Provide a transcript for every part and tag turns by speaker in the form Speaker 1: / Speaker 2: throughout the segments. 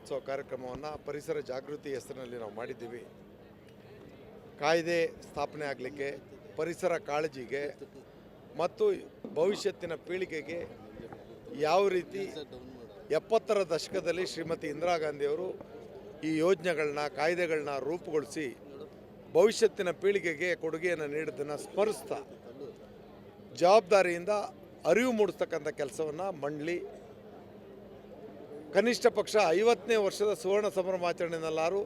Speaker 1: ವಾರ್ಷಿಕೋತ್ಸವ ಕಾರ್ಯಕ್ರಮವನ್ನು ಪರಿಸರ ಜಾಗೃತಿ ಹೆಸರಿನಲ್ಲಿ ನಾವು ಮಾಡಿದ್ದೀವಿ. ಕಾಯ್ದೆ ಸ್ಥಾಪನೆ ಆಗಲಿಕ್ಕೆ, ಪರಿಸರ ಕಾಳಜಿಗೆ ಮತ್ತು ಭವಿಷ್ಯತ್ತಿನ ಪೀಳಿಗೆಗೆ ಯಾವ ರೀತಿ 70ರ ದಶಕದಲ್ಲಿ ಶ್ರೀಮತಿ ಇಂದಿರಾ ಗಾಂಧಿಯವರು ಈ ಯೋಜನೆಗಳನ್ನ, ಕಾಯ್ದೆಗಳನ್ನ ರೂಪುಗೊಳಿಸಿ ಭವಿಷ್ಯತ್ತಿನ ಪೀಳಿಗೆಗೆ ಕೊಡುಗೆಯನ್ನು ನೀಡೋದನ್ನು ಸ್ಮರಿಸ್ತಾ ಜವಾಬ್ದಾರಿಯಿಂದ ಅರಿವು ಮೂಡಿಸ್ತಕ್ಕಂಥ ಕೆಲಸವನ್ನು ಮಂಡಳಿ ಕನಿಷ್ಠ ಪಕ್ಷ 50ನೇ ವರ್ಷದ ಸುವರ್ಣ ಸಂಭ್ರಮಾಚರಣೆಯಲ್ಲಾರು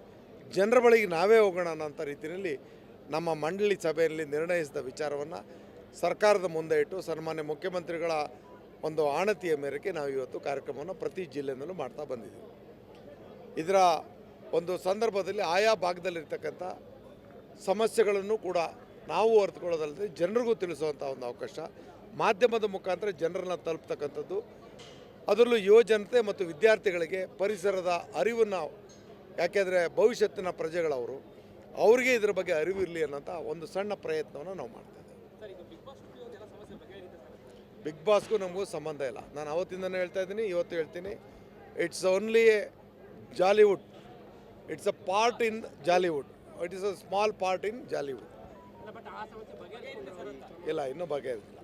Speaker 1: ಜನರ ಬಳಿಗೆ ನಾವೇ ಹೋಗೋಣ ಅನ್ನೋಂಥ ರೀತಿಯಲ್ಲಿ ನಮ್ಮ ಮಂಡಳಿ ಸಭೆಯಲ್ಲಿ ನಿರ್ಣಯಿಸಿದ ವಿಚಾರವನ್ನು ಸರ್ಕಾರದ ಮುಂದೆ ಇಟ್ಟು ಸನ್ಮಾನ್ಯ ಮುಖ್ಯಮಂತ್ರಿಗಳ ಒಂದು ಆಣತಿಯ ಮೇರೆಗೆ ನಾವು ಇವತ್ತು ಕಾರ್ಯಕ್ರಮವನ್ನು ಪ್ರತಿ ಜಿಲ್ಲೆಯಲ್ಲೂ ಮಾಡ್ತಾ ಬಂದಿದ್ದೀವಿ. ಇದರ ಒಂದು ಸಂದರ್ಭದಲ್ಲಿ ಆಯಾ ಭಾಗದಲ್ಲಿರ್ತಕ್ಕಂಥ ಸಮಸ್ಯೆಗಳನ್ನು ಕೂಡ ನಾವು ಅರಿತುಕೊಳ್ಳೋದಲ್ಲದೆ ಜನರಿಗೂ ತಿಳಿಸುವಂಥ ಒಂದು ಅವಕಾಶ, ಮಾಧ್ಯಮದ ಮುಖಾಂತರ ಜನರನ್ನು ತಲುಪ್ತಕ್ಕಂಥದ್ದು, ಅದರಲ್ಲೂ ಯುವ ಜನತೆ ಮತ್ತು ವಿದ್ಯಾರ್ಥಿಗಳಿಗೆ ಪರಿಸರದ ಅರಿವನ್ನು, ಯಾಕೆಂದರೆ ಭವಿಷ್ಯತ್ತಿನ ಪ್ರಜೆಗಳವರು, ಅವರಿಗೆ ಇದರ ಬಗ್ಗೆ ಅರಿವಿರಲಿ ಅನ್ನೋಂಥ ಒಂದು ಸಣ್ಣ ಪ್ರಯತ್ನವನ್ನು ನಾವು ಮಾಡ್ತಾಯಿದ್ದೇವೆ. ಬಿಗ್ ಬಾಸ್ಗೂ ನಮಗೂ ಸಂಬಂಧ ಇಲ್ಲ. ನಾನು ಅವತ್ತಿಂದನೇ ಹೇಳ್ತಾ ಇದ್ದೀನಿ, ಇವತ್ತು ಹೇಳ್ತೀನಿ, it's only A Jollywood, it's a part in Jollywood, it is a small part in Jollywood. ಇಲ್ಲ, ಇನ್ನೂ ಬಗೆಹರಿದಿಲ್ಲ.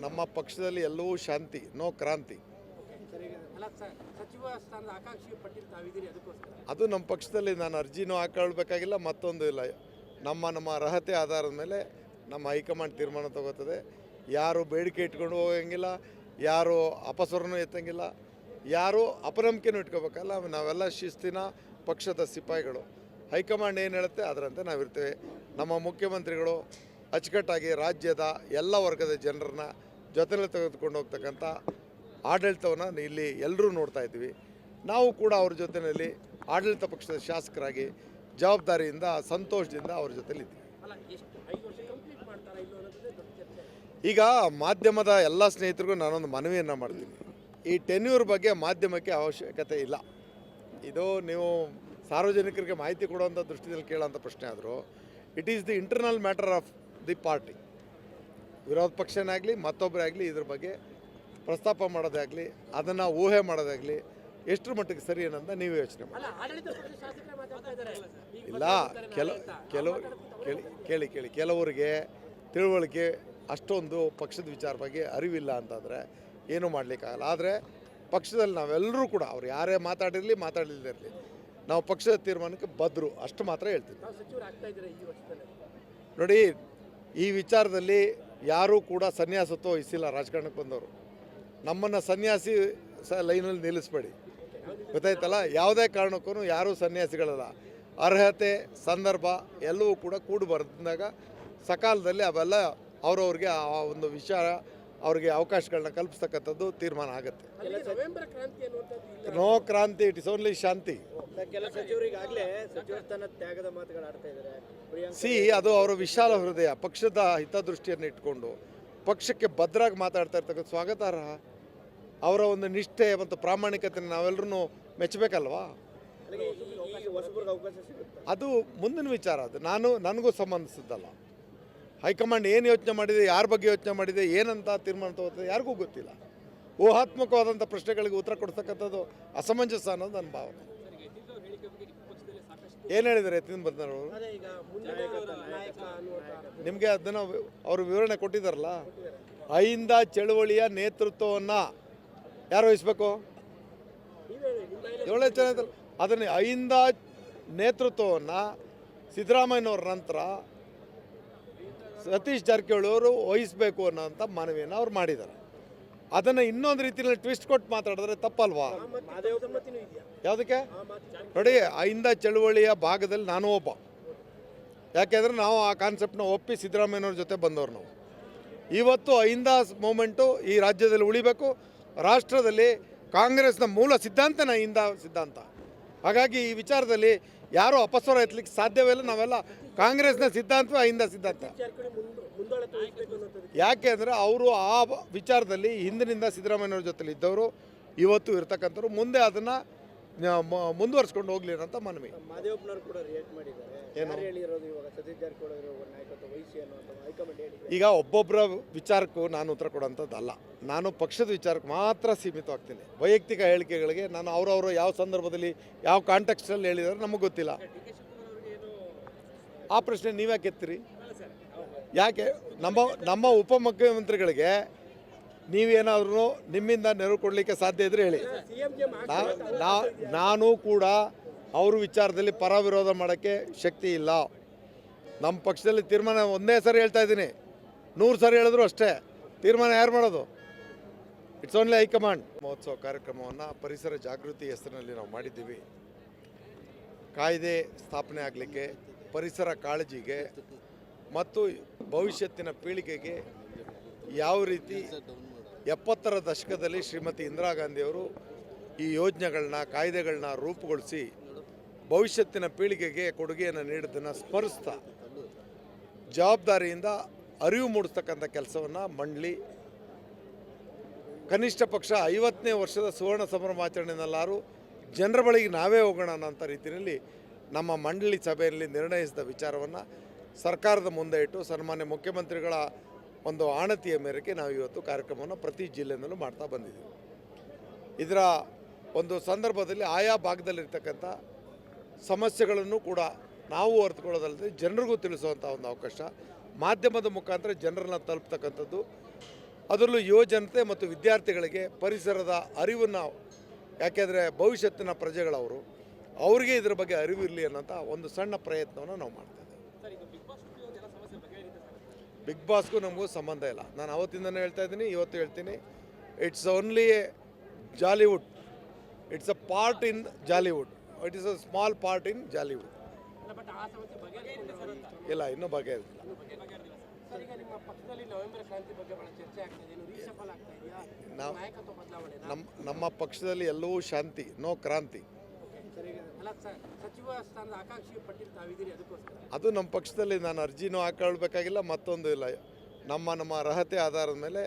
Speaker 1: ನಮ್ಮ ಪಕ್ಷದಲ್ಲಿ ಎಲ್ಲವೂ ಶಾಂತಿ, ನೋ ಕ್ರಾಂತಿ. ಅದು ನಮ್ಮ ಪಕ್ಷದಲ್ಲಿ ನಾನು ಅರ್ಜಿನೂ ಹಾಕೊಳ್ಬೇಕಾಗಿಲ್ಲ, ಮತ್ತೊಂದು ಇಲ್ಲ. ನಮ್ಮ ಅರ್ಹತೆ ಆಧಾರದ ಮೇಲೆ ನಮ್ಮ ಹೈಕಮಾಂಡ್ ತೀರ್ಮಾನ ತಗೋತದೆ. ಯಾರು ಬೇಡಿಕೆ ಇಟ್ಕೊಂಡು ಹೋಗಂಗಿಲ್ಲ, ಯಾರು ಅಪಸ್ವರನೂ ಎತ್ತಂಗಿಲ್ಲ, ಯಾರು ಅಪನಂಬಿಕೆನೂ ಇಟ್ಕೋಬೇಕಲ್ಲ. ನಾವೆಲ್ಲ ಶಿಸ್ತಿನ ಪಕ್ಷದ ಸಿಪಾಯಿಗಳು. ಹೈಕಮಾಂಡ್ ಏನು ಹೇಳುತ್ತೆ ಅದರಂತೆ ನಾವಿರ್ತೇವೆ. ನಮ್ಮ ಮುಖ್ಯಮಂತ್ರಿಗಳು ಅಚ್ಚುಕಟ್ಟಾಗಿ ರಾಜ್ಯದ ಎಲ್ಲ ವರ್ಗದ ಜನರನ್ನ ಜೊತೆಯಲ್ಲಿ ತೆಗೆದುಕೊಂಡು ಹೋಗ್ತಕ್ಕಂಥ ಆಡಳಿತವನ್ನು ಇಲ್ಲಿ ಎಲ್ಲರೂ ನೋಡ್ತಾ ಇದ್ದೀವಿ. ನಾವು ಕೂಡ ಅವ್ರ ಜೊತೆಯಲ್ಲಿ ಆಡಳಿತ ಪಕ್ಷದ ಶಾಸಕರಾಗಿ ಜವಾಬ್ದಾರಿಯಿಂದ, ಸಂತೋಷದಿಂದ ಅವ್ರ ಜೊತೆಲಿದ್ದೀವಿ. ಈಗ ಮಾಧ್ಯಮದ ಎಲ್ಲ ಸ್ನೇಹಿತರಿಗೂ ನಾನೊಂದು ಮನವಿಯನ್ನು ಮಾಡ್ತೀನಿ. ಈ ಟೆನ್ಯೂರ್ ಬಗ್ಗೆ ಮಾಧ್ಯಮಕ್ಕೆ ಅವಶ್ಯಕತೆ ಇಲ್ಲ. ಇದು ನೀವು ಸಾರ್ವಜನಿಕರಿಗೆ ಮಾಹಿತಿ ಕೊಡುವಂಥ ದೃಷ್ಟಿಯಲ್ಲಿ ಕೇಳೋಂಥ ಪ್ರಶ್ನೆ ಆದರೂ, it is the internal matter of the party. ವಿರೋಧ ಪಕ್ಷನೇ ಆಗಲಿ ಮತ್ತೊಬ್ಬರೇ ಆಗಲಿ ಇದ್ರ ಬಗ್ಗೆ ಪ್ರಸ್ತಾಪ ಮಾಡೋದಾಗಲಿ, ಅದನ್ನು ಊಹೆ ಮಾಡೋದಾಗಲಿ ಎಷ್ಟರ ಮಟ್ಟಿಗೆ ಸರಿ ಅನ್ನೋದನ್ನ ನೀವು ಯೋಚನೆ ಮಾಡಿ. ಇಲ್ಲ, ಕೇಳಿ ಕೆಲವರಿಗೆ ತಿಳುವಳಿಕೆ ಅಷ್ಟೊಂದು ಪಕ್ಷದ ವಿಚಾರ ಬಗ್ಗೆ ಅರಿವಿಲ್ಲ ಅಂತಂದರೆ ಏನೂ ಮಾಡಲಿಕ್ಕಾಗಲ್ಲ. ಆದರೆ ಪಕ್ಷದಲ್ಲಿ ನಾವೆಲ್ಲರೂ ಕೂಡ ಅವ್ರು ಯಾರೇ ಮಾತಾಡಿರಲಿ ನಾವು ಪಕ್ಷದ ತೀರ್ಮಾನಕ್ಕೆ ಬದ್ಧರು, ಅಷ್ಟು ಮಾತ್ರ ಹೇಳ್ತೀವಿ. ನೋಡಿ, ಈ ವಿಚಾರದಲ್ಲಿ ಯಾರೂ ಕೂಡ ಸನ್ಯಾಸತ್ವ ವಹಿಸಿಲ್ಲ. ರಾಜಕಾರಣಕ್ಕೆ ಬಂದವರು ನಮ್ಮನ್ನು ಸನ್ಯಾಸಿ ಲೈನಲ್ಲಿ ನಿಲ್ಲಿಸ್ಬೇಡಿ, ಗೊತ್ತಾಯ್ತಲ್ಲ. ಯಾವುದೇ ಕಾರಣಕ್ಕೂ ಯಾರೂ ಸನ್ಯಾಸಿಗಳಲ್ಲ. ಅರ್ಹತೆ, ಸಂದರ್ಭ ಎಲ್ಲವೂ ಕೂಡ ಕೂಡು ಬಂದಾಗ ಸಕಾಲದಲ್ಲಿ ಅವೆಲ್ಲ ಅವ್ರವ್ರಿಗೆ ಆ ಒಂದು ವಿಚಾರ, ಅವ್ರಿಗೆ ಅವಕಾಶಗಳನ್ನ ಕಲ್ಪಿಸ್ತಕ್ಕಂಥದ್ದು ತೀರ್ಮಾನ ಆಗುತ್ತೆ. ನೋ ಕ್ರಾಂತಿ, ಇಟ್ ಇಸ್ ಓನ್ಲಿ ಶಾಂತಿ. ಅದು ಅವರ ವಿಶಾಲ ಹೃದಯ, ಪಕ್ಷದ ಹಿತದೃಷ್ಟಿಯನ್ನು ಇಟ್ಕೊಂಡು ಪಕ್ಷಕ್ಕೆ ಭದ್ರಾಗಿ ಮಾತಾಡ್ತಾ ಇರ್ತಕ್ಕಂಥ ಸ್ವಾಗತಾರ್ಹ. ಅವರ ಒಂದು ನಿಷ್ಠೆ ಮತ್ತು ಪ್ರಾಮಾಣಿಕತೆ ನಾವೆಲ್ಲರೂ ಮೆಚ್ಚಬೇಕಲ್ವಾ. ಅದು ಮುಂದಿನ ವಿಚಾರ. ಅದು ನನಗೂ ಸಂಬಂಧಿಸಿದ್ದಲ್ಲ. ಹೈಕಮಾಂಡ್ ಏನು ಯೋಚನೆ ಮಾಡಿದೆ, ಯಾರ ಬಗ್ಗೆ ಯೋಚನೆ ಮಾಡಿದೆ, ಏನಂತ ತೀರ್ಮಾನ ತಗೋತದೆ ಯಾರಿಗೂ ಗೊತ್ತಿಲ್ಲ. ಊಹಾತ್ಮಕವಾದಂಥ ಪ್ರಶ್ನೆಗಳಿಗೆ ಉತ್ತರ ಕೊಡ್ತಕ್ಕಂಥದ್ದು ಅಸಮಂಜಸ ಅನ್ನೋದು ನನ್ನ ಭಾವನೆ. ಏನು ಹೇಳಿದ್ದಾರೆ ಎತ್ತಿನ ಬಂದವರು? ನಿಮಗೆ ಅದನ್ನು ಅವರು ವಿವರಣೆ ಕೊಟ್ಟಿದ್ದಾರಲ್ಲ. ಅಹಿಂದ ಚಳವಳಿಯ ನೇತೃತ್ವವನ್ನು ಯಾರು ವಹಿಸ್ಬೇಕು? ಏಳನೇ ಚೆನ್ನಾಗಿ ಅದನ್ನು ಅಹಿಂದ ನೇತೃತ್ವವನ್ನು ಸಿದ್ದರಾಮಯ್ಯನವ್ರ ನಂತರ ಸತೀಶ್ ಜಾರಕಿಹೊಳಿ ಅವರು ವಹಿಸಬೇಕು ಅನ್ನೋಂಥ ಮನವಿಯನ್ನು ಅವ್ರು ಮಾಡಿದ್ದಾರೆ. ಅದನ್ನು ಇನ್ನೊಂದು ರೀತಿಯಲ್ಲಿ ಟ್ವಿಸ್ಟ್ ಕೊಟ್ಟು ಮಾತಾಡಿದ್ರೆ ತಪ್ಪಲ್ವಾ? ಯಾವುದಕ್ಕೆ? ನೋಡಿ, ಅಹಿಂದ ಚಳುವಳಿಯ ಭಾಗದಲ್ಲಿ ನಾನು ಒಬ್ಬ. ಯಾಕೆಂದರೆ ನಾವು ಆ ಕಾನ್ಸೆಪ್ಟನ್ನ ಒಪ್ಪಿ ಸಿದ್ದರಾಮಯ್ಯನವ್ರ ಜೊತೆ ಬಂದವರು ನಾವು. ಇವತ್ತು ಅಹಿಂದ ಮೂಮೆಂಟು ಈ ರಾಜ್ಯದಲ್ಲಿ ಉಳಿಬೇಕು. ರಾಷ್ಟ್ರದಲ್ಲಿ ಕಾಂಗ್ರೆಸ್ನ ಮೂಲ ಸಿದ್ಧಾಂತನ ಅಹಿಂದ ಸಿದ್ಧಾಂತ. ಹಾಗಾಗಿ ಈ ವಿಚಾರದಲ್ಲಿ ಯಾರೂ ಅಪಸ್ವರ ಎತ್ತಲಿಕ್ಕೆ ಸಾಧ್ಯವಿಲ್ಲ. ನಾವೆಲ್ಲ ಕಾಂಗ್ರೆಸ್ನ ಸಿದ್ಧಾಂತವೇ ಅಹಿಂದ ಸಿದ್ಧಾಂತ. ಯಾಕೆ ಅಂದರೆ ಅವರು ಆ ವಿಚಾರದಲ್ಲಿ ಹಿಂದಿನಿಂದ ಸಿದ್ದರಾಮಯ್ಯವ್ರ ಜೊತೆಲಿ ಇದ್ದವರು, ಇವತ್ತು ಇರ್ತಕ್ಕಂಥವ್ರು, ಮುಂದೆ ಅದನ್ನು ಮುಂದುವರಿಸ್ಕೊಂಡು ಹೋಗಲಿ ಅಂತ ಮನವಿ.
Speaker 2: ಮಾದೇವಪ್ಪನವರು ಕೂಡ ರಿಯಾಕ್ಟ್ ಮಾಡಿದ್ದಾರೆ.
Speaker 1: ಏನು
Speaker 2: ಹೇಳಿರೋದು ಇವಾಗ ಸತೀಶ್ ಜಾರಕಿಹೊಳಿ ಅವರು ನಾಯಕತ್ವ ವಹಿಸಿ ಅನ್ನುವಂಥ ಹೈಕಮಾಂಡ್ ಹೇಳಿದೆ.
Speaker 1: ಈಗ ಒಬ್ಬೊಬ್ಬರ ವಿಚಾರಕ್ಕೂ ನಾನು ಉತ್ತರ ಕೊಡೋಂಥದ್ದಲ್ಲ. ನಾನು ಪಕ್ಷದ ವಿಚಾರಕ್ಕೆ ಮಾತ್ರ ಸೀಮಿತವಾಗ್ತೀನಿ. ವೈಯಕ್ತಿಕ ಹೇಳಿಕೆಗಳಿಗೆ ನಾನು ಅವರವರು ಯಾವ ಸಂದರ್ಭದಲ್ಲಿ ಯಾವ ಕಾಂಟೆಕ್ಸ್ಟಲ್ಲಿ ಹೇಳಿದಾರೆ ನಮಗೆ ಗೊತ್ತಿಲ್ಲ. ಆ ಪ್ರಶ್ನೆ ನೀವ್ಯಾಕೆ ಎತ್ತೀರಿ? ಯಾಕೆ ನಮ್ಮ ಉಪಮುಖ್ಯಮಂತ್ರಿಗಳಿಗೆ ನೀವೇನಾದ್ರೂ ನಿಮ್ಮಿಂದ ನೆರವು ಕೊಡಲಿಕ್ಕೆ ಸಾಧ್ಯ ಇದ್ರೆ ಹೇಳಿ. ನಾನು ಕೂಡ ಅವ್ರ ವಿಚಾರದಲ್ಲಿ ಪರ ವಿರೋಧ ಮಾಡೋಕ್ಕೆ ಶಕ್ತಿ ಇಲ್ಲ. ನಮ್ಮ ಪಕ್ಷದಲ್ಲಿ ತೀರ್ಮಾನ ಒಂದೇ ಸರಿ ಹೇಳ್ತಾ ಇದ್ದೀನಿ, 100 ಸರಿ ಹೇಳಿದ್ರು ಅಷ್ಟೇ. ತೀರ್ಮಾನ ಯಾರು ಮಾಡೋದು? It's only high command. ಮಹೋತ್ಸವ ಕಾರ್ಯಕ್ರಮವನ್ನು ಪರಿಸರ ಜಾಗೃತಿ ಹೆಸರಿನಲ್ಲಿ ನಾವು ಮಾಡಿದ್ದೀವಿ. ಕಾಯ್ದೆ ಸ್ಥಾಪನೆ ಆಗಲಿಕ್ಕೆ, ಪರಿಸರ ಕಾಳಜಿಗೆ ಮತ್ತು ಭವಿಷ್ಯತ್ತಿನ ಪೀಳಿಗೆಗೆ ಯಾವ ರೀತಿ 70ರ ದಶಕದಲ್ಲಿ ಶ್ರೀಮತಿ ಇಂದಿರಾ ಗಾಂಧಿಯವರು ಈ ಯೋಜನೆಗಳನ್ನ ಕಾಯ್ದೆಗಳನ್ನ ರೂಪುಗೊಳಿಸಿ ಭವಿಷ್ಯತ್ತಿನ ಪೀಳಿಗೆಗೆ ಕೊಡುಗೆಯನ್ನು ನೀಡೋದನ್ನು ಸ್ಮರಿಸ್ತಾ ಜವಾಬ್ದಾರಿಯಿಂದ ಅರಿವು ಮೂಡಿಸ್ತಕ್ಕಂಥ ಕೆಲಸವನ್ನು ಮಂಡಳಿ ಕನಿಷ್ಠ ಪಕ್ಷ 50ನೇ ವರ್ಷದ ಸುವರ್ಣ ಸಂಭ್ರಮಾಚರಣೆಯಲ್ಲಾರು ಜನರ ಬಳಿಗೆ ನಾವೇ ಹೋಗೋಣ ಅನ್ನೋಂಥ ರೀತಿಯಲ್ಲಿ ನಮ್ಮ ಮಂಡಳಿ ಸಭೆಯಲ್ಲಿ ನಿರ್ಣಯಿಸಿದ ವಿಚಾರವನ್ನು ಸರ್ಕಾರದ ಮುಂದೆ ಇಟ್ಟು ಸನ್ಮಾನ್ಯ ಮುಖ್ಯಮಂತ್ರಿಗಳ ಒಂದು ಆಣತಿಯ ಮೇರೆಗೆ ನಾವು ಇವತ್ತು ಕಾರ್ಯಕ್ರಮವನ್ನು ಪ್ರತಿ ಜಿಲ್ಲೆಯಲ್ಲೂ ಮಾಡ್ತಾ ಬಂದಿದ್ದೀವಿ. ಇದರ ಒಂದು ಸಂದರ್ಭದಲ್ಲಿ ಆಯಾ ಭಾಗದಲ್ಲಿರ್ತಕ್ಕಂಥ ಸಮಸ್ಯೆಗಳನ್ನು ಕೂಡ ನಾವು ಅರ್ಥಕೊಳ್ಳೋದಲ್ಲದೆ ಜನರಿಗೂ ತಿಳಿಸುವಂಥ ಒಂದು ಅವಕಾಶ, ಮಾಧ್ಯಮದ ಮುಖಾಂತರ ಜನರನ್ನ ತಲುಪ್ತಕ್ಕಂಥದ್ದು, ಅದರಲ್ಲೂ ಯುವ ಜನತೆ ಮತ್ತು ವಿದ್ಯಾರ್ಥಿಗಳಿಗೆ ಪರಿಸರದ ಅರಿವನ್ನು, ಯಾಕೆಂದರೆ ಭವಿಷ್ಯತ್ತಿನ ಪ್ರಜೆಗಳವರು, ಅವರಿಗೆ ಇದರ ಬಗ್ಗೆ ಅರಿವು ಇರಲಿ ಅನ್ನೋಂಥ ಒಂದು ಸಣ್ಣ ಪ್ರಯತ್ನವನ್ನು ನಾವು ಮಾಡ್ತಾ ಇದ್ದೀವಿ. ಬಿಗ್ ಬಾಸ್ಗೂ ನಮಗೂ ಸಂಬಂಧ ಇಲ್ಲ. ನಾನು ಅವತ್ತಿಂದನೇ ಹೇಳ್ತಾ ಇದ್ದೀನಿ, ಇವತ್ತು ಹೇಳ್ತೀನಿ. It's only A Jollywood. It's a part in Jollywood. It is a small part in Jollywood. ಇಲ್ಲ, ಇನ್ನೂ ಬಗೆಹರಿದಿಲ್ಲ. ನಮ್ಮ ಪಕ್ಷದಲ್ಲಿ ಎಲ್ಲವೂ ಶಾಂತಿ, ನೋ ಕ್ರಾಂತಿ. ಅದು ನಮ್ಮ ಪಕ್ಷದಲ್ಲಿ ನಾನು ಅರ್ಜಿನೂ ಹಾಕೊಳ್ಬೇಕಾಗಿಲ್ಲ, ಮತ್ತೊಂದು ಇಲ್ಲ. ನಮ್ಮ ಅರ್ಹತೆ ಆಧಾರದ ಮೇಲೆ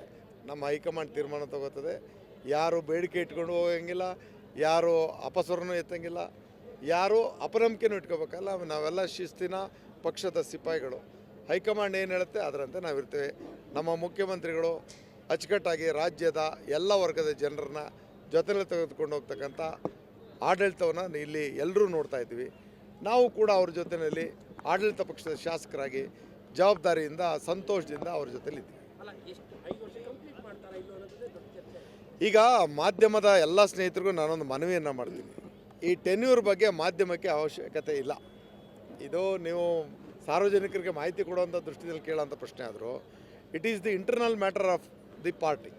Speaker 1: ನಮ್ಮ ಹೈಕಮಾಂಡ್ ತೀರ್ಮಾನ ತಗೋತದೆ. ಯಾರು ಬೇಡಿಕೆ ಇಟ್ಕೊಂಡು ಹೋಗಂಗಿಲ್ಲ, ಯಾರು ಅಪಸ್ವರನೂ ಎತ್ತಂಗಿಲ್ಲ, ಯಾರು ಅಪನಂಬಿಕೆನೂ ಇಟ್ಕೋಬೇಕಲ್ಲ. ನಾವೆಲ್ಲ ಶಿಸ್ತಿನ ಪಕ್ಷದ ಸಿಪಾಯಿಗಳು. ಹೈಕಮಾಂಡ್ ಏನು ಹೇಳುತ್ತೆ ಅದರಂತೆ ನಾವಿರ್ತೇವೆ. ನಮ್ಮ ಮುಖ್ಯಮಂತ್ರಿಗಳು ಅಚ್ಚುಕಟ್ಟಾಗಿ ರಾಜ್ಯದ ಎಲ್ಲ ವರ್ಗದ ಜನರನ್ನ ಜೊತೆಯಲ್ಲಿ ತೆಗೆದುಕೊಂಡು ಹೋಗ್ತಕ್ಕಂಥ ಆಡಳಿತವನ್ನು ಇಲ್ಲಿ ಎಲ್ಲರೂ ನೋಡ್ತಾ ಇದ್ದೀವಿ. ನಾವು ಕೂಡ ಅವ್ರ ಜೊತೆಯಲ್ಲಿ ಆಡಳಿತ ಪಕ್ಷದ ಶಾಸಕರಾಗಿ ಜವಾಬ್ದಾರಿಯಿಂದ ಸಂತೋಷದಿಂದ ಅವ್ರ ಜೊತೆಲಿದ್ದೀವಿ. ಈಗ ಮಾಧ್ಯಮದ ಎಲ್ಲ ಸ್ನೇಹಿತರಿಗೂ ನಾನೊಂದು ಮನವಿಯನ್ನು ಮಾಡ್ತೀನಿ. ಈ ಟೆನ್ಯೂರ್ ಬಗ್ಗೆ ಮಾಧ್ಯಮಕ್ಕೆ ಅವಶ್ಯಕತೆ ಇಲ್ಲ. ಇದು ನೀವು ಸಾರ್ವಜನಿಕರಿಗೆ ಮಾಹಿತಿ ಕೊಡುವಂಥ ದೃಷ್ಟಿಯಲ್ಲಿ ಕೇಳೋಂಥ ಪ್ರಶ್ನೆ ಆದರೂ it is the internal matter of the party.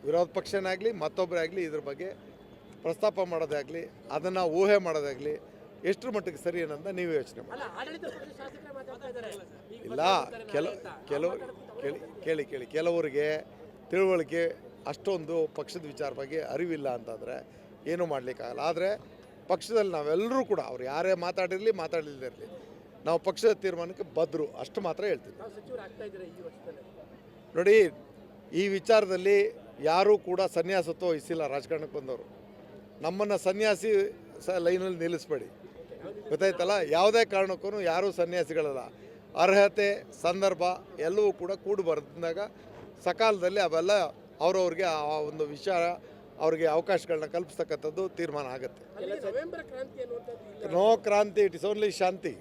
Speaker 1: ವಿರೋಧ ಪಕ್ಷನೇ ಆಗಲಿ ಮತ್ತೊಬ್ಬರೇ ಆಗಲಿ ಇದ್ರ ಬಗ್ಗೆ ಪ್ರಸ್ತಾಪ ಮಾಡೋದಾಗಲಿ, ಅದನ್ನು ಊಹೆ ಮಾಡೋದಾಗಲಿ ಎಷ್ಟರ ಮಟ್ಟಿಗೆ ಸರಿ ಏನಂತ ನೀವು ಯೋಚನೆ ಮಾಡಿ. ಇಲ್ಲ, ಕೆಲವರಿಗೆ ತಿಳುವಳಿಕೆ ಅಷ್ಟೊಂದು ಪಕ್ಷದ ವಿಚಾರ ಬಗ್ಗೆ ಅರಿವಿಲ್ಲ ಅಂತಂದರೆ ಏನೂ ಮಾಡಲಿಕ್ಕಾಗಲ್ಲ. ಆದರೆ ಪಕ್ಷದಲ್ಲಿ ನಾವೆಲ್ಲರೂ ಕೂಡ ಅವ್ರು ಯಾರೇ ಮಾತಾಡಿಲ್ಲದೇ ಇರಲಿ, ನಾವು ಪಕ್ಷದ ತೀರ್ಮಾನಕ್ಕೆ ಬದ್ಧರು, ಅಷ್ಟು ಮಾತ್ರ ಹೇಳ್ತೀವಿ. ನೋಡಿ, ಈ ವಿಚಾರದಲ್ಲಿ ಯಾರೂ ಕೂಡ ಸನ್ಯಾಸತ್ವ ವಹಿಸಿಲ್ಲ. ರಾಜಕಾರಣಕ್ಕೆ ಬಂದವರು ನಮ್ಮನ್ನು ಸನ್ಯಾಸಿ ಲೈನಲ್ಲಿ ನಿಲ್ಲಿಸ್ಬೇಡಿ, ಗೊತ್ತಾಯ್ತಲ್ಲ. ಯಾವುದೇ ಕಾರಣಕ್ಕೂ ಯಾರೂ ಸನ್ಯಾಸಿಗಳಲ್ಲ. ಅರ್ಹತೆ, ಸಂದರ್ಭ ಎಲ್ಲವೂ ಕೂಡ ಕೂಡಿ ಬಂದಾಗ ಸಕಾಲದಲ್ಲಿ ಅವೆಲ್ಲ ಅವ್ರವ್ರಿಗೆ ಆ ಒಂದು ವಿಚಾರ ಅವ್ರಿಗೆ ಅವಕಾಶಗಳನ್ನ ಕಲ್ಪಿಸ್ತಕ್ಕಂಥದ್ದು ತೀರ್ಮಾನ ಆಗುತ್ತೆ. ನೋ ಕ್ರಾಂತಿ, ಇಟ್ ಇಸ್ ಓನ್ಲಿ ಶಾಂತಿ.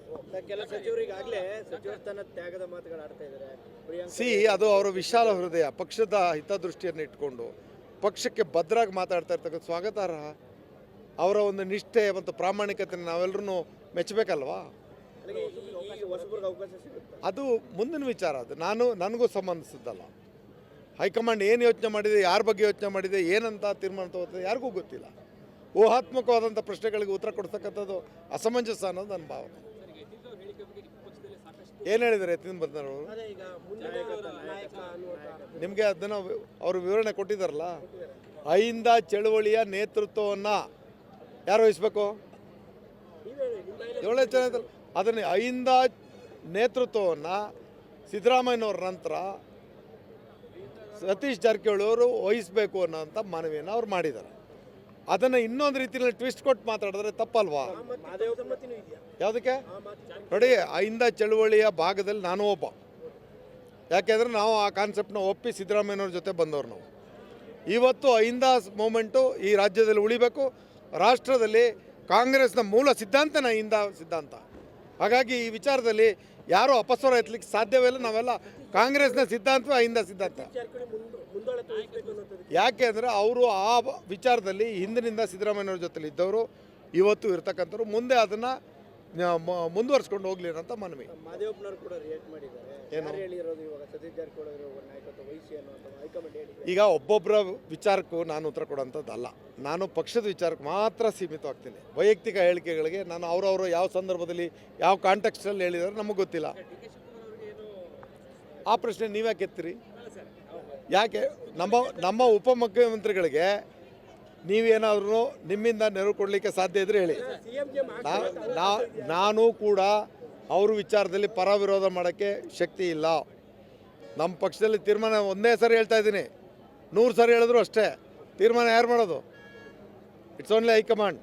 Speaker 1: ಅದು ಅವರ ವಿಶಾಲ ಹೃದಯ, ಪಕ್ಷದ ಹಿತದೃಷ್ಟಿಯನ್ನು ಇಟ್ಕೊಂಡು ಪಕ್ಷಕ್ಕೆ ಭದ್ರಾಗಿ ಮಾತಾಡ್ತಾ ಇರ್ತಕ್ಕಂಥ ಸ್ವಾಗತಾರ್ಹ. ಅವರ ಒಂದು ನಿಷ್ಠೆ ಮತ್ತು ಪ್ರಾಮಾಣಿಕತೆಯನ್ನು ನಾವೆಲ್ಲರೂ ಮೆಚ್ಚಬೇಕಲ್ವಾ. ಅದು ಮುಂದಿನ ವಿಚಾರ. ಅದು ನನಗೂ ಸಂಬಂಧಿಸಿದ್ದಲ್ಲ. ಹೈಕಮಾಂಡ್ ಏನು ಯೋಚನೆ ಮಾಡಿದೆ, ಯಾರ ಬಗ್ಗೆ ಯೋಚನೆ ಮಾಡಿದೆ, ಏನಂತ ತೀರ್ಮಾನ ತಗೋತದೆ ಯಾರಿಗೂ ಗೊತ್ತಿಲ್ಲ. ಊಹಾತ್ಮಕವಾದಂಥ ಪ್ರಶ್ನೆಗಳಿಗೆ ಉತ್ತರ ಕೊಡ್ತಕ್ಕಂಥದ್ದು ಅಸಮಂಜಸ ಅನ್ನೋದು ನನ್ನ ಭಾವನೆ. ಏನು ಹೇಳಿದ್ದಾರೆ ಎತ್ತಿನ ಬಂದವರು? ನಿಮಗೆ ಅದನ್ನು ಅವರು ವಿವರಣೆ ಕೊಟ್ಟಿದ್ದಾರಲ್ಲ. ಅಹಿಂದ ಚಳುವಳಿಯ ನೇತೃತ್ವವನ್ನು ಯಾರು ವಹಿಸ್ಬೇಕು? ಏಳನೇ ಜನ. ಅದನ್ನು ಅಹಿಂದ ನೇತೃತ್ವವನ್ನು ಸಿದ್ದರಾಮಯ್ಯನವ್ರ ನಂತರ ಸತೀಶ್ ಜಾರಕಿಹೊಳಿ ಅವರು ವಹಿಸಬೇಕು ಅನ್ನೋಂಥ ಮನವಿಯನ್ನು ಅವ್ರು ಮಾಡಿದ್ದಾರೆ. ಅದನ್ನು ಇನ್ನೊಂದು ರೀತಿಯಲ್ಲಿ ಟ್ವಿಸ್ಟ್ ಕೊಟ್ಟು ಮಾತಾಡಿದ್ರೆ ತಪ್ಪಲ್ವಾ?
Speaker 2: ಮಾದೇವ ಸಮ್ಮತಿನೂ ಇದೆಯಾ
Speaker 1: ಯಾವುದಕ್ಕೆ
Speaker 2: ಆ ಮಾತು
Speaker 1: ನೋಡಿ, ಅಹಿಂದ ಚಳುವಳಿಯ ಭಾಗದಲ್ಲಿ ನಾನು ಒಬ್ಬ. ಯಾಕೆಂದರೆ ನಾವು ಆ ಕಾನ್ಸೆಪ್ಟ್ನ ಒಪ್ಪಿ ಸಿದ್ದರಾಮಯ್ಯನವ್ರ ಜೊತೆ ಬಂದವರು ನಾವು. ಇವತ್ತು ಅಹಿಂದ ಮೂಮೆಂಟು ಈ ರಾಜ್ಯದಲ್ಲಿ ಉಳಿಬೇಕು. ರಾಷ್ಟ್ರದಲ್ಲಿ ಕಾಂಗ್ರೆಸ್ನ ಮೂಲ ಸಿದ್ಧಾಂತನ ಅಹಿಂದ ಸಿದ್ಧಾಂತ. ಹಾಗಾಗಿ ಈ ವಿಚಾರದಲ್ಲಿ ಯಾರೂ ಅಪಸ್ವರ ಎತ್ತಲಿಕ್ಕೆ ಸಾಧ್ಯವೇ ಇಲ್ಲ. ನಾವೆಲ್ಲ ಕಾಂಗ್ರೆಸ್ನ ಸಿದ್ಧಾಂತವೇ ಅಹಿಂದ ಸಿದ್ಧಾಂತ.
Speaker 2: ಜಾರಕಿಹೊಳಿ ಮುಂದಾಳತ್ವ ವಹಿಸಬೇಕು ಅನ್ನೋದು
Speaker 1: ಯಾಕೆ ಅಂದರೆ ಅವರು ಆ ವಿಚಾರದಲ್ಲಿ ಹಿಂದಿನಿಂದ ಸಿದ್ದರಾಮಯ್ಯವ್ರ ಜೊತೆಲಿ ಇದ್ದವರು, ಇವತ್ತು ಇರ್ತಕ್ಕಂಥವ್ರು, ಮುಂದೆ ಅದನ್ನು ಮುಂದುವರ್ಸ್ಕೊಂಡು ಹೋಗ್ಲಿ ಅಂತ ಮನವಿ.
Speaker 2: ಮಾದೇವಪ್ಪನವರು ಕೂಡ ರಿಯಾಕ್ಟ್ ಮಾಡಿದ್ದಾರೆ.
Speaker 1: ಏನು?
Speaker 2: ಯಾರು ಹೇಳಿರೋದು ಇವಾಗ ಸತೀಶ್ ಜಾರಕಿಹೊಳಿ ಅವರು ಒಬ್ಬ ನಾಯಕತ್ವ ವಹಿಸಿ ಅನ್ನುವಂಥ ಹೈಕಮಾಂಡ್ ಹೇಳಿದೆ.
Speaker 1: ಈಗ ಒಬ್ಬೊಬ್ಬರ ವಿಚಾರಕ್ಕೂ ನಾನು ಉತ್ತರ ಕೊಡೋಂಥದ್ದಲ್ಲ. ನಾನು ಪಕ್ಷದ ವಿಚಾರಕ್ಕೆ ಮಾತ್ರ ಸೀಮಿತವಾಗ್ತೀನಿ. ವೈಯಕ್ತಿಕ ಹೇಳಿಕೆಗಳಿಗೆ ನಾನು ಅವರವರು ಯಾವ ಸಂದರ್ಭದಲ್ಲಿ ಯಾವ ಕಾಂಟೆಕ್ಸ್ಟಲ್ಲಿ ಹೇಳಿದಾರೆ ನಮಗೆ ಗೊತ್ತಿಲ್ಲ. ಆ ಪ್ರಶ್ನೆ ನೀವ್ಯಾಕೆ ಎತ್ತೀರಿ? ಯಾಕೆ ನಮ್ಮ ಉಪಮುಖ್ಯಮಂತ್ರಿಗಳಿಗೆ ನೀವೇನಾದ್ರೂ ನಿಮ್ಮಿಂದ ನೆರವು ಕೊಡಲಿಕ್ಕೆ ಸಾಧ್ಯ ಇದ್ರೆ ಹೇಳಿ.
Speaker 2: ಸಿಎಂಗೆ
Speaker 1: ನಾನು ಕೂಡ ಅವ್ರ ವಿಚಾರದಲ್ಲಿ ಪರ ವಿರೋಧ ಮಾಡೋಕ್ಕೆ ಶಕ್ತಿ ಇಲ್ಲ. ನಮ್ಮ ಪಕ್ಷದಲ್ಲಿ ತೀರ್ಮಾನ ಒಂದೇ ಸರಿ ಹೇಳ್ತಾ ಇದ್ದೀನಿ, 100 ಸರಿ ಹೇಳಿದ್ರು ಅಷ್ಟೇ. ತೀರ್ಮಾನ ಯಾರು ಮಾಡೋದು? It's only high command.